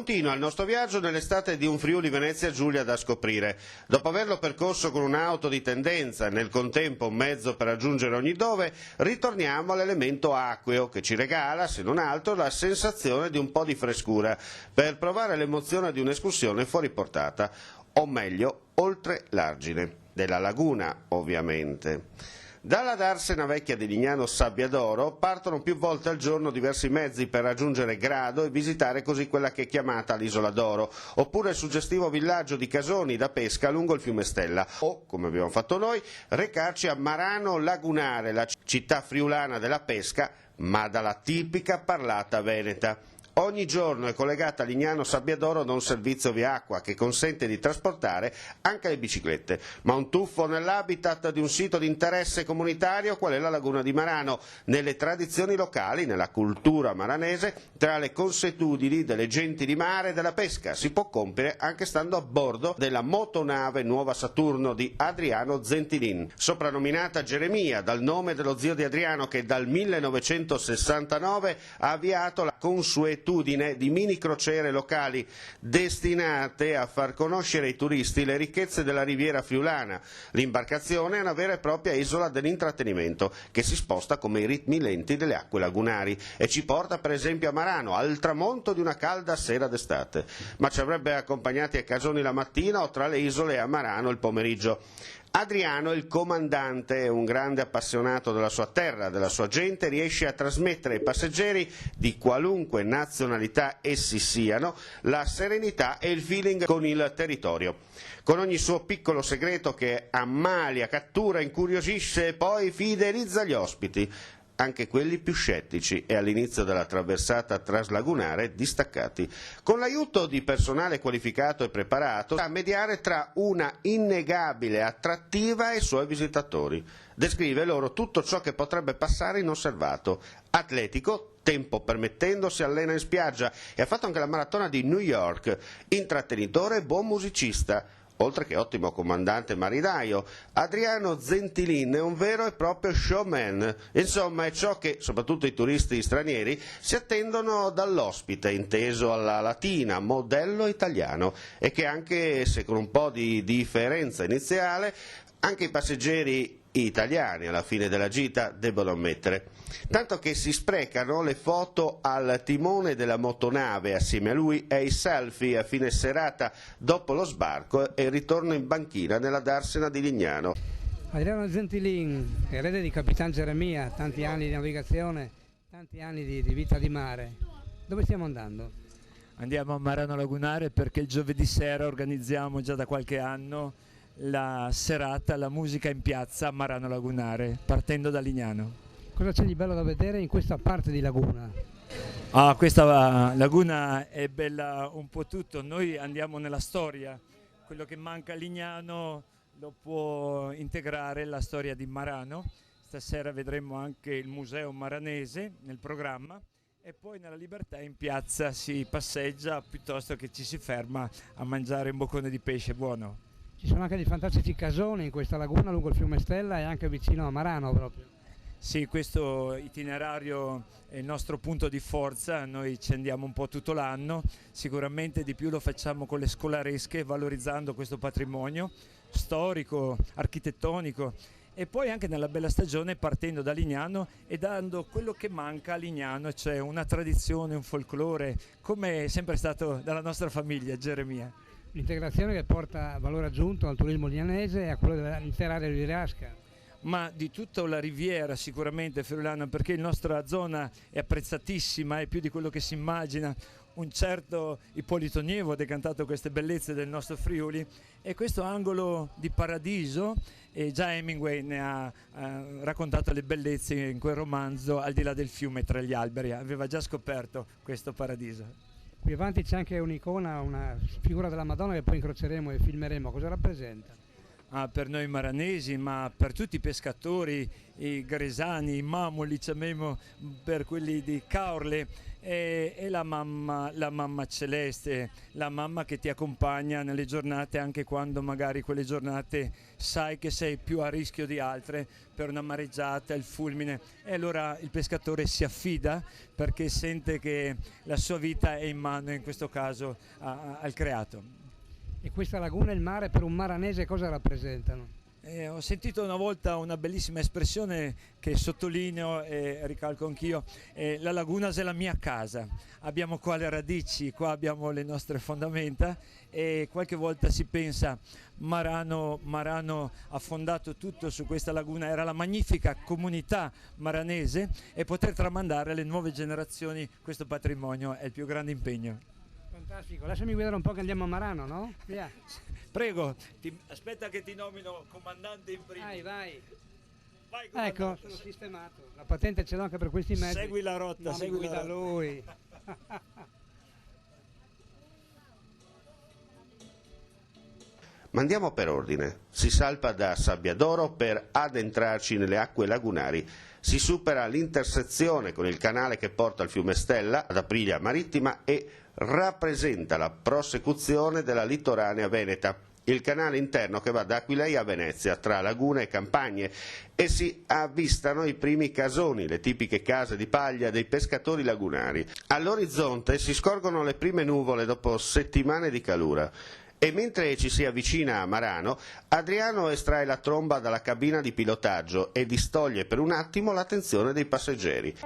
Continua il nostro viaggio nell'estate di un Friuli Venezia Giulia da scoprire. Dopo averlo percorso con un'auto di tendenza e nel contempo un mezzo per raggiungere ogni dove, ritorniamo all'elemento acqueo che ci regala, se non altro, la sensazione di un po' di frescura per provare l'emozione di un'escursione fuori portata, o meglio, oltre l'argine, della laguna ovviamente. Dalla darsena vecchia di Lignano Sabbiadoro partono più volte al giorno diversi mezzi per raggiungere Grado e visitare così quella che è chiamata l'Isola d'Oro, oppure il suggestivo villaggio di Casoni da pesca lungo il fiume Stella, o, come abbiamo fatto noi, recarci a Marano Lagunare, la città friulana della pesca, ma dalla tipica parlata veneta. Ogni giorno è collegata a Lignano Sabbiadoro da un servizio via acqua che consente di trasportare anche le biciclette, ma un tuffo nell'habitat di un sito di interesse comunitario qual è la laguna di Marano, nelle tradizioni locali, nella cultura maranese, tra le consuetudini delle genti di mare e della pesca. Si può compiere anche stando a bordo della motonave Nuova Saturno di Adriano Zentilin, soprannominata Geremia dal nome dello zio di Adriano che dal 1969 ha avviato la consuetudine di mini crociere locali destinate a far conoscere ai turisti le ricchezze della riviera friulana. L'imbarcazione è una vera e propria isola dell'intrattenimento che si sposta come i ritmi lenti delle acque lagunari e ci porta per esempio a Marano al tramonto di una calda sera d'estate, ma ci avrebbe accompagnati a Casoni la mattina o tra le isole a Marano il pomeriggio. Adriano, il comandante, è un grande appassionato della sua terra, della sua gente, riesce a trasmettere ai passeggeri, di qualunque nazionalità essi siano, la serenità e il feeling con il territorio. Con ogni suo piccolo segreto che ammalia, cattura, incuriosisce e poi fidelizza gli ospiti, anche quelli più scettici e all'inizio della traversata traslagunare distaccati, con l'aiuto di personale qualificato e preparato a mediare tra una innegabile attrattiva e i suoi visitatori. Descrive loro tutto ciò che potrebbe passare inosservato. Atletico, tempo permettendo, si allena in spiaggia e ha fatto anche la maratona di New York, intrattenitore e buon musicista. Oltre che ottimo comandante marinaio, Adriano Zentilin è un vero e proprio showman, insomma è ciò che, soprattutto i turisti stranieri, si attendono dall'ospite, inteso alla latina, modello italiano, e che anche se con un po' di differenza iniziale, anche i passeggeri italiani alla fine della gita debbono ammettere, tanto che si sprecano le foto al timone della motonave assieme a lui e i selfie a fine serata dopo lo sbarco e il ritorno in banchina nella darsena di Lignano. Adriano Zentilin, erede di Capitan Geremia, tanti anni di navigazione, tanti anni di vita di mare. Dove stiamo andando? Andiamo a Marano Lagunare perché il giovedì sera organizziamo già da qualche anno la serata, la musica in piazza a Marano Lagunare, partendo da Lignano. Cosa c'è di bello da vedere in questa parte di laguna? Questa laguna è bella un po' tutto, noi andiamo nella storia, quello che manca a Lignano lo può integrare la storia di Marano. Stasera vedremo anche il museo maranese nel programma e poi nella libertà in piazza si passeggia piuttosto che ci si ferma a mangiare un boccone di pesce buono. Ci sono anche dei fantastici casoni in questa laguna lungo il fiume Stella e anche vicino a Marano proprio. Sì, questo itinerario è il nostro punto di forza, noi ci andiamo un po' tutto l'anno, sicuramente di più lo facciamo con le scolaresche valorizzando questo patrimonio storico, architettonico e poi anche nella bella stagione partendo da Lignano e dando quello che manca a Lignano, cioè una tradizione, un folklore, come è sempre stato dalla nostra famiglia, Geremia. L'integrazione che porta valore aggiunto al turismo lignanese e a quello dell'intera area rivierasca. Ma di tutta la riviera sicuramente friulana, perché la nostra zona è apprezzatissima, è più di quello che si immagina. Un certo Ippolito Nievo ha decantato queste bellezze del nostro Friuli e questo angolo di paradiso, e già Hemingway ne ha raccontato le bellezze in quel romanzo Al di là del fiume tra gli alberi, aveva già scoperto questo paradiso. Qui avanti c'è anche un'icona, una figura della Madonna che poi incroceremo e filmeremo. Cosa rappresenta? per noi maranesi, ma per tutti i pescatori, i gresani, i mamoli, chiamiamo per quelli di Caorle, è la mamma celeste, la mamma che ti accompagna nelle giornate, anche quando magari quelle giornate sai che sei più a rischio di altre per una mareggiata, il fulmine, e allora il pescatore si affida perché sente che la sua vita è in mano, in questo caso al creato. E questa laguna e il mare per un maranese cosa rappresentano? Ho sentito una volta una bellissima espressione che sottolineo e ricalco anch'io: la laguna è la mia casa, abbiamo qua le radici, qua abbiamo le nostre fondamenta, e qualche volta si pensa Marano ha fondato tutto su questa laguna, era la magnifica comunità maranese, e poter tramandare alle nuove generazioni questo patrimonio è il più grande impegno. Fantastico, lasciami guidare un po' che andiamo a Marano, no? Via. Prego, aspetta che ti nomino comandante in primo. Vai. Vai, Ecco, sono sistemato. La patente ce l'ho anche per questi mezzi. Segui la rotta, non segui guida la rotta. lui. Ma andiamo per ordine. Si salpa da Sabbiadoro per addentrarci nelle acque lagunari. Si supera l'intersezione con il canale che porta al fiume Stella, ad Aprilia Marittima, e rappresenta la prosecuzione della litoranea veneta, il canale interno che va da Aquileia a Venezia, tra lagune e campagne, e si avvistano i primi casoni, le tipiche case di paglia dei pescatori lagunari. All'orizzonte si scorgono le prime nuvole dopo settimane di calura. E mentre ci si avvicina a Marano, Adriano estrae la tromba dalla cabina di pilotaggio e distoglie per un attimo l'attenzione dei passeggeri.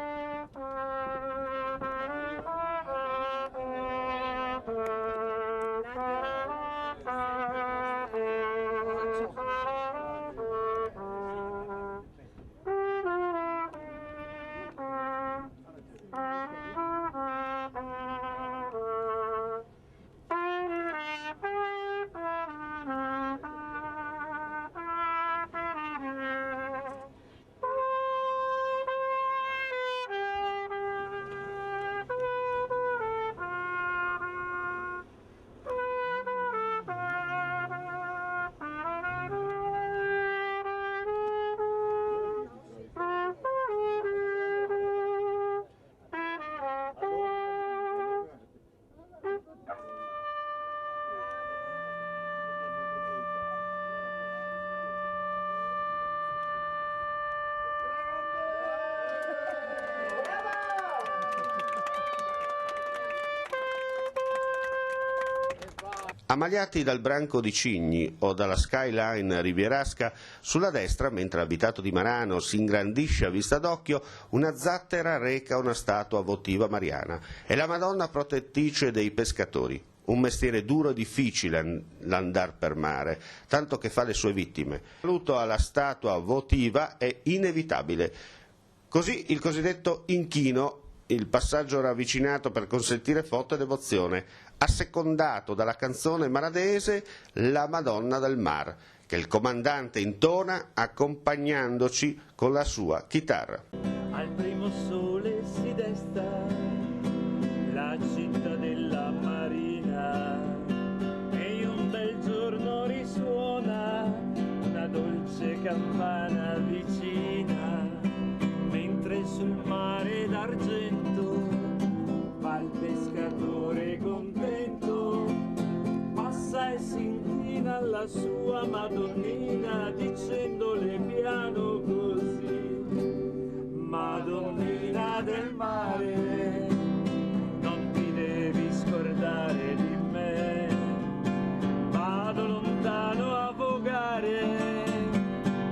Ammaliati dal branco di Cigni o dalla skyline rivierasca, sulla destra, mentre l'abitato di Marano si ingrandisce a vista d'occhio, una zattera reca una statua votiva mariana. È la Madonna protettrice dei pescatori. Un mestiere duro e difficile l'andar per mare, tanto che fa le sue vittime. Il saluto alla statua votiva è inevitabile. Così il cosiddetto inchino, il passaggio ravvicinato per consentire foto e devozione, assecondato dalla canzone maradese La Madonna del Mar, che il comandante intona accompagnandoci con la sua chitarra. Al primo sole si desta la città della marina e un bel giorno risuona una dolce campana vicina, mentre sul mare d'argento va il pescatore contento, passa e si inchina alla sua Madonnina dicendole piano così: Madonnina del mare, non ti devi scordare di me, vado lontano a vogare,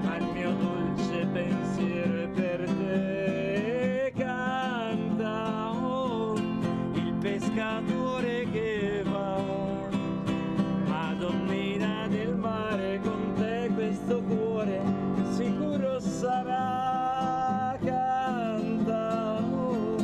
ma il mio dolce pensiero è per te. Canta, oh, il pescatore che va, Madonnina del mare, con te questo cuore sicuro sarà. Canta, oh,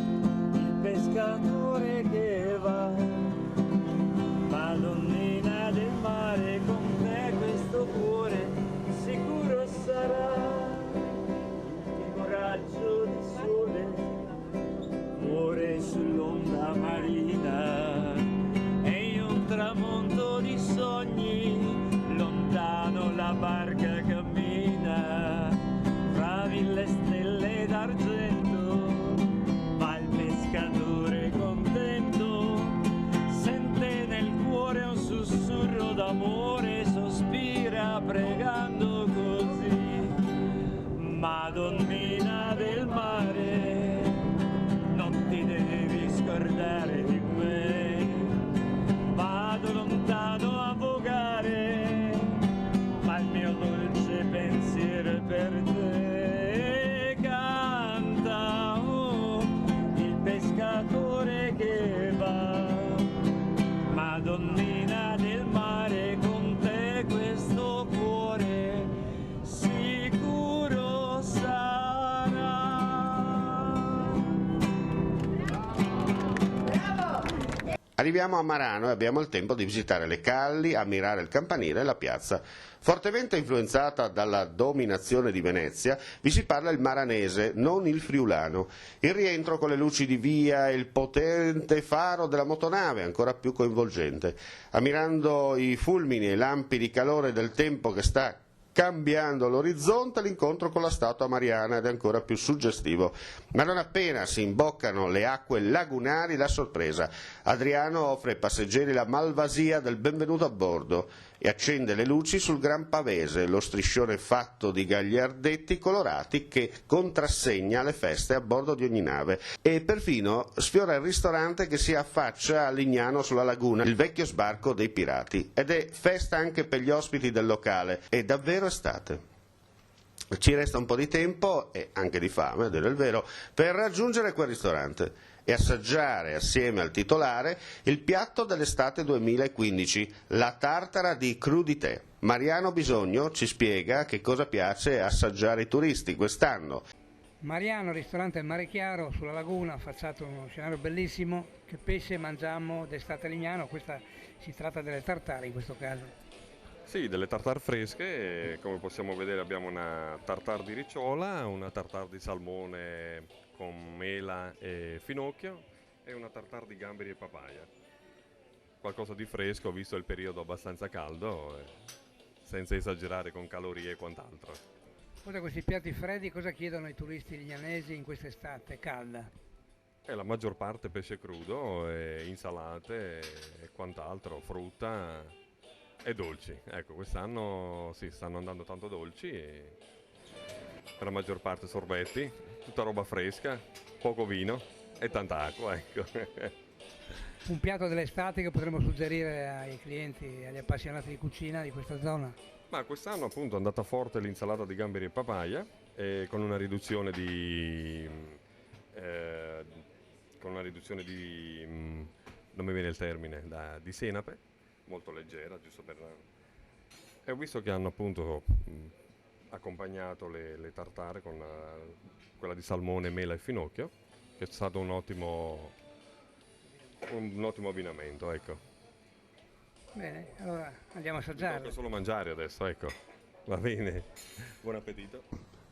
Arriviamo a Marano e abbiamo il tempo di visitare le calli, ammirare il campanile e la piazza. Fortemente influenzata dalla dominazione di Venezia, vi si parla il maranese, non il friulano. Il rientro con le luci di via e il potente faro della motonave, ancora più coinvolgente. Ammirando i fulmini e i lampi di calore del tempo che sta cambiando l'orizzonte, l'incontro con la statua mariana ed è ancora più suggestivo. Ma non appena si imboccano le acque lagunari, la sorpresa. Adriano offre ai passeggeri la malvasia del benvenuto a bordo e accende le luci sul Gran Pavese, lo striscione fatto di gagliardetti colorati che contrassegna le feste a bordo di ogni nave. E perfino sfiora il ristorante che si affaccia a Lignano sulla laguna, il vecchio sbarco dei pirati. Ed è festa anche per gli ospiti del locale, è davvero estate. Ci resta un po' di tempo, e anche di fame, a dire il vero, per raggiungere quel ristorante e assaggiare assieme al titolare il piatto dell'estate 2015, la tartara di crudité. Mariano Bisogno ci spiega che cosa piace assaggiare ai turisti quest'anno. Mariano, ristorante Mare Chiaro, sulla laguna, affacciato uno scenario bellissimo. Che pesce mangiamo d'estate a Lignano? Si tratta delle tartare in questo caso. Sì, delle tartare fresche, come possiamo vedere abbiamo una tartare di ricciola, una tartare di salmone con mela e finocchio e una tartare di gamberi e papaya. Qualcosa di fresco visto il periodo abbastanza caldo, senza esagerare con calorie e quant'altro. Poi da questi piatti freddi cosa chiedono i turisti lignanesi in quest'estate calda? La maggior parte pesce crudo, insalate e quant'altro, frutta. E dolci, ecco, quest'anno sì, stanno andando tanto dolci e per la maggior parte sorbetti, tutta roba fresca, poco vino e tanta acqua, ecco. Un piatto dell'estate che potremmo suggerire ai clienti e agli appassionati di cucina di questa zona? Ma quest'anno appunto è andata forte l'insalata di gamberi e papaya con una riduzione di non mi viene il termine, di senape. Molto leggera, giusto per... E ho visto che hanno appunto accompagnato le tartare con quella di salmone, mela e finocchio, che è stato un ottimo abbinamento, ecco. Bene, allora andiamo a assaggiare. Tocca solo mangiare adesso, ecco. Va bene. Buon appetito.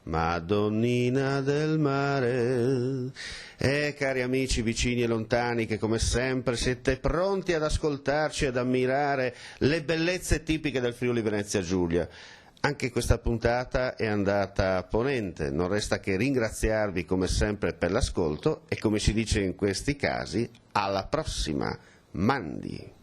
Madonnina del mare, cari amici vicini e lontani che come sempre siete pronti ad ascoltarci e ad ammirare le bellezze tipiche del Friuli Venezia Giulia. Anche questa puntata è andata a ponente, non resta che ringraziarvi come sempre per l'ascolto e come si dice in questi casi, alla prossima, mandi!